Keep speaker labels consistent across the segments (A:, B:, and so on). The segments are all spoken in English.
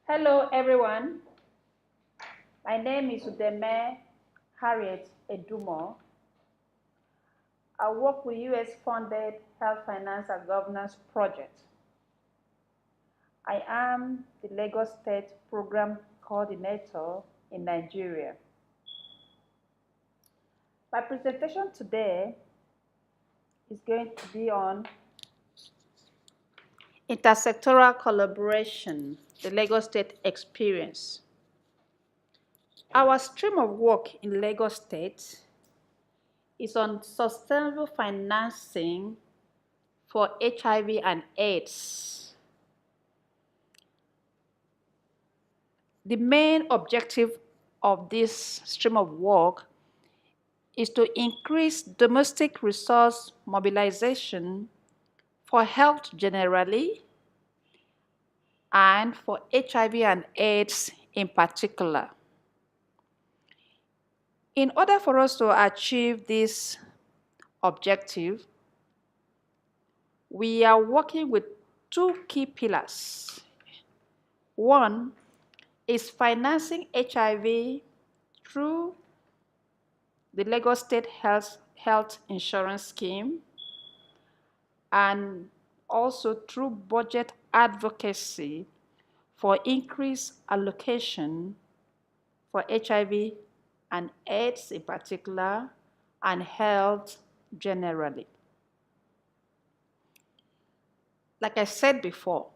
A: Hello everyone, my name is Udeme Harriet Edumoh. I work with US-funded Health Finance and Governance project. I am the Lagos State Program Coordinator in Nigeria. My presentation today is going to be on intersectoral collaboration, the Lagos State experience. Our stream of work in Lagos State is on sustainable financing for HIV and AIDS. The main objective of this stream of work is to increase domestic resource mobilization for health generally and for HIV and AIDS in particular. In order for us to achieve this objective, we are working with two key pillars. One is financing HIV through the Lagos State Health Insurance Scheme and also through budget advocacy for increased allocation for HIV and AIDS in particular and health generally. Like I said before,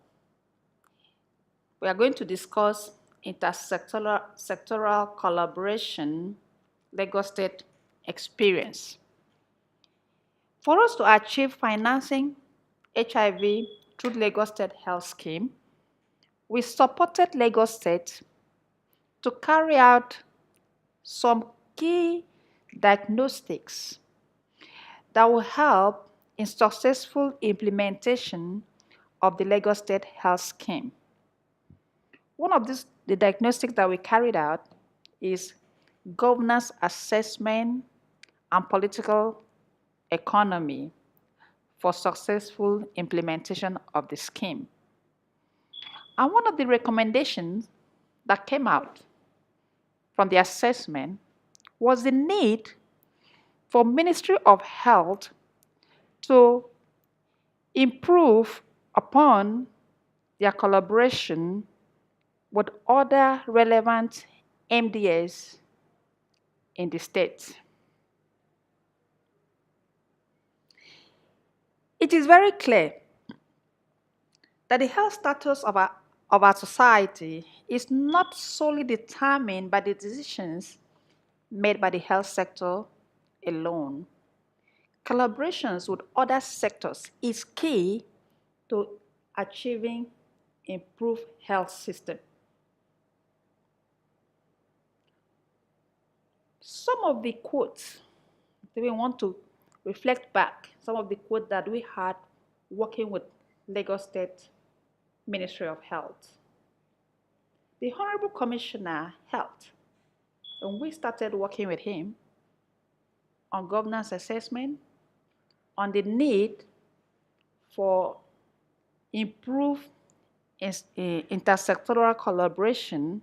A: we are going to discuss intersectoral collaboration, Lagos State experience. For us to achieve financing HIV through Lagos State Health Scheme, we supported Lagos State to carry out some key diagnostics that will help in successful implementation of the Lagos State Health Scheme. One of the diagnostics that we carried out is governance assessment and political economy for successful implementation of the scheme. And one of the recommendations that came out from the assessment was the need for Ministry of Health to improve upon their collaboration with other relevant MDAs in the state. It is very clear that the health status of our society is not solely determined by the decisions made by the health sector alone. Collaborations with other sectors is key to achieving improved health system. Some of the quotes that we want to reflect back, some of the quotes that we had working with Lagos State Ministry of Health. The Honorable Commissioner Health, when we started working with him on governance assessment, on the need for improved intersectoral collaboration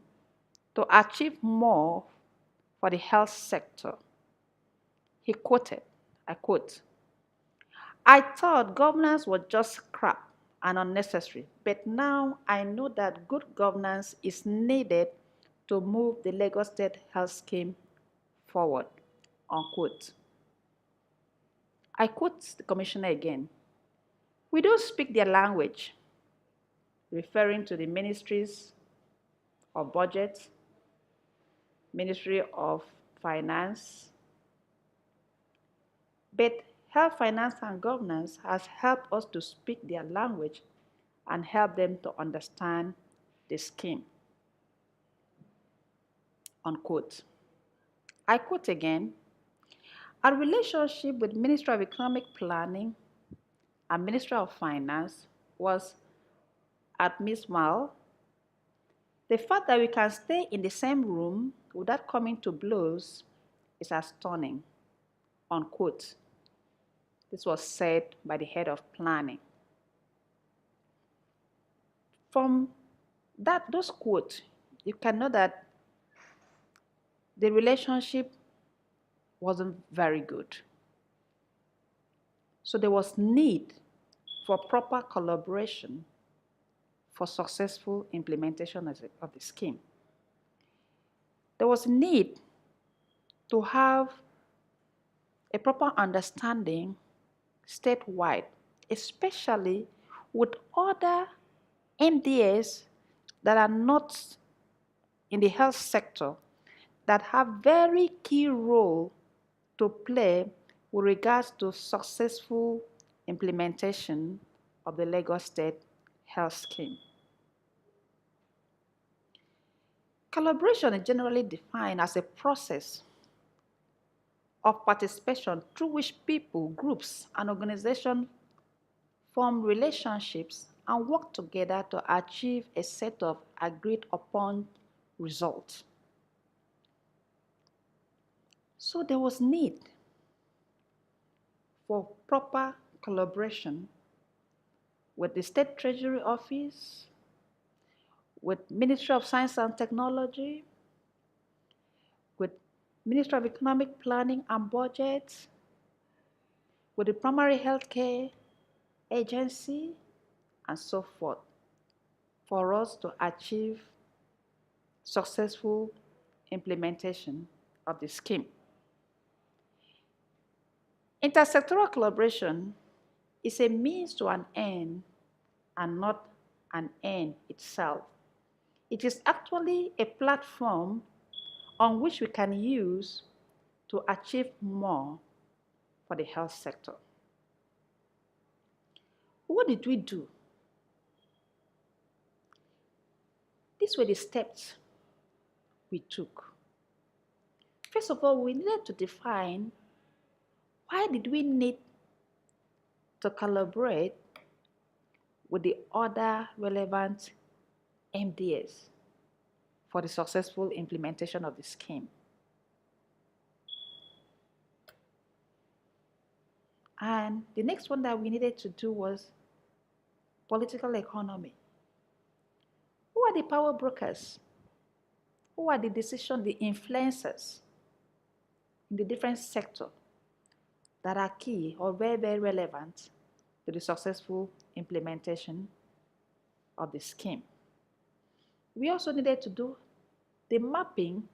A: to achieve more for the health sector. He quoted, I quote, "I thought governance was just crap and unnecessary, but now I know that good governance is needed to move the Lagos State Health Scheme forward," unquote. I quote the commissioner again, "We don't speak their language," referring to the ministries of budget, Ministry of Finance, but Health Finance and Governance has helped us to speak their language and help them to understand the scheme, unquote. I quote again, "Our relationship with Ministry of Economic Planning and Ministry of Finance was abysmal. The fact that we can stay in the same room without coming to blows is astounding," unquote. This was said by the head of planning. From those quotes, you can know that the relationship wasn't very good. So there was need for proper collaboration for successful implementation of the scheme. There was need to have a proper understanding statewide, especially with other MDAs that are not in the health sector that have very key role to play with regards to successful implementation of the Lagos State Health Scheme. Collaboration is generally defined as a process of participation through which people, groups, and organizations form relationships and work together to achieve a set of agreed upon results. So there was need for proper collaboration with the State Treasury Office, with Ministry of Science and Technology, with Ministry of Economic Planning and Budget, with the Primary Healthcare Agency, and so forth, for us to achieve successful implementation of the scheme. Intersectoral collaboration is a means to an end and not an end itself. It is actually a platform on which we can use to achieve more for the health sector. What did we do? These were the steps we took. First of all, we needed to define why did we need to collaborate with the other relevant MDAs for the successful implementation of the scheme. And the next one that we needed to do was political economy. Who are the power brokers? Who are the the influencers in the different sectors that are key or very, very relevant to the successful implementation of the scheme? We also needed to do the mapping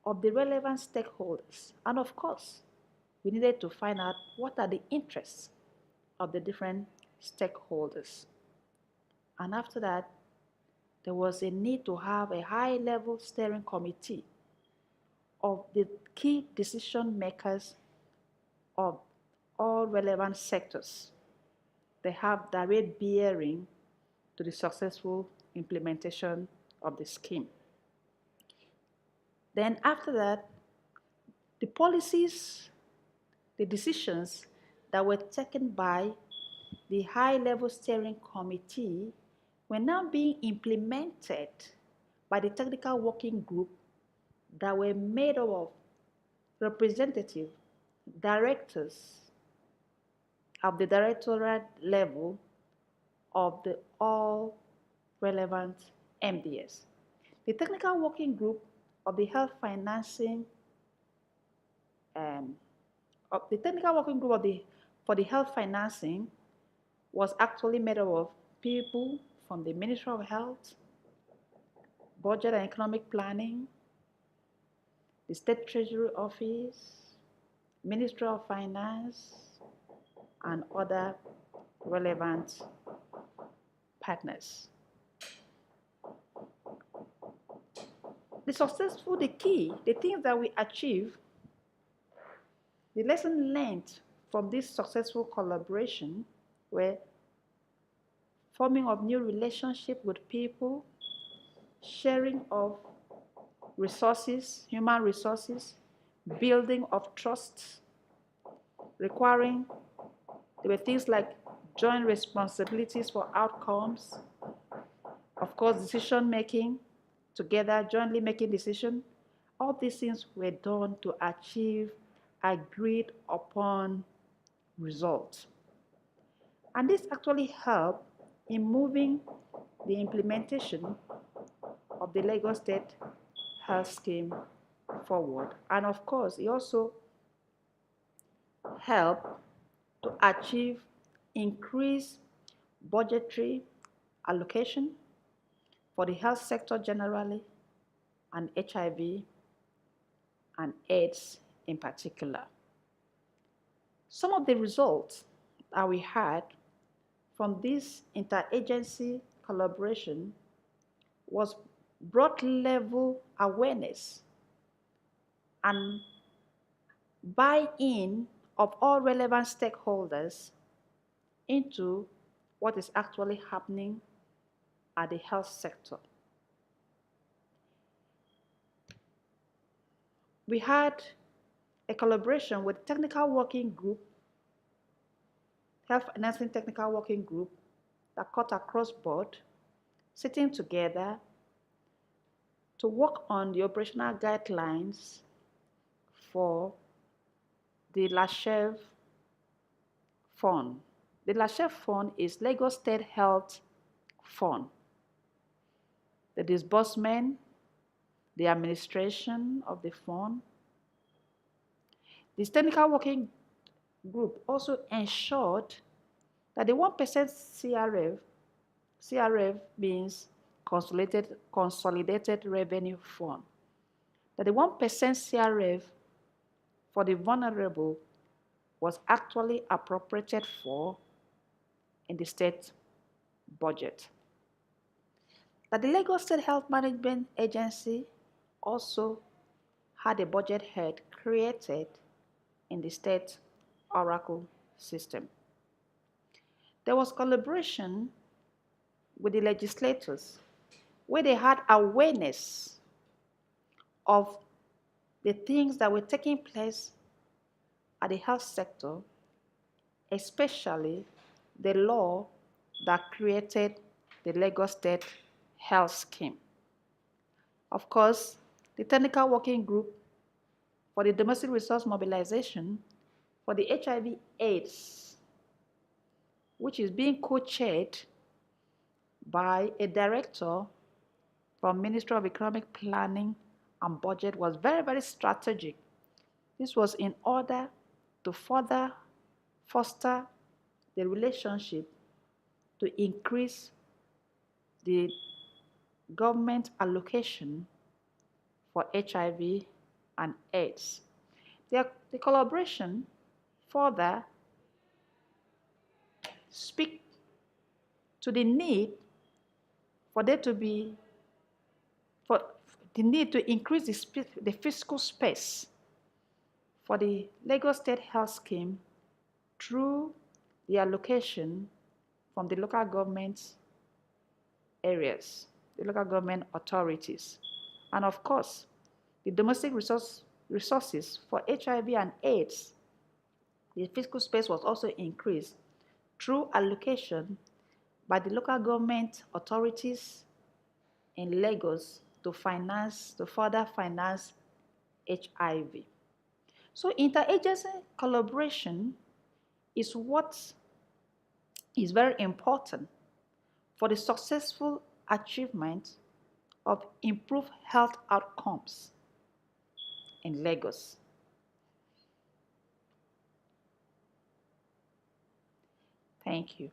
A: of the relevant stakeholders. And of course, we needed to find out what are the interests of the different stakeholders. And after that, there was a need to have a high-level steering committee of the key decision makers of all relevant sectors. They have direct bearing to the successful implementation of the scheme. Then after that, the policies, the decisions that were taken by the high-level steering committee were now being implemented by the technical working group that were made up of representative directors of the directorate level of the all relevant MDS. The technical working group of the health financing for the health financing was actually made up of people from the Ministry of Health, Budget and Economic Planning, the State Treasury Office, Ministry of Finance, and other relevant partners. The things that we achieve, the lesson learned from this successful collaboration were forming of new relationship with people, sharing of resources, human resources, building of trust, there were things like joint responsibilities for outcomes, of course, decision making, together, jointly making decisions. All these things were done to achieve agreed upon results. And this actually helped in moving the implementation of the Lagos State Health Scheme forward. And of course, it also helped to achieve increased budgetary allocation for the health sector generally and HIV and AIDS in particular. Some of the results that we had from this interagency collaboration was broad level awareness and buy-in of all relevant stakeholders into what is actually happening at the health sector. We had a collaboration with technical working group, health financing technical working group that cut across board, sitting together to work on the operational guidelines for the LASHEV Fund. The LASHEV Fund is Lagos State Health Fund. The disbursement, the administration of the fund. This technical working group also ensured that the 1% CRF means Consolidated Revenue Fund, that the 1% CRF for the vulnerable was actually appropriated for in the state budget. That the Lagos State Health Management Agency also had a budget head created in the state Oracle system. There was collaboration with the legislators where they had awareness of the things that were taking place at the health sector, especially the law that created the Lagos State Health Scheme. Of course, the technical working group for the domestic resource mobilization for the HIV/AIDS, which is being co-chaired by a director from Ministry of Economic Planning and Budget, was very, very strategic. This was in order to further foster the relationship to increase the government allocation for HIV and AIDS. The collaboration further speak to the need for there to be, for the need to increase the fiscal space for the Lagos State Health Scheme through the allocation from the local government areas, the local government authorities. And of course, the domestic resources for HIV and AIDS, the fiscal space was also increased through allocation by the local government authorities in Lagos to further finance HIV. So interagency collaboration is what is very important for the successful achievement of improved health outcomes in Lagos. Thank you.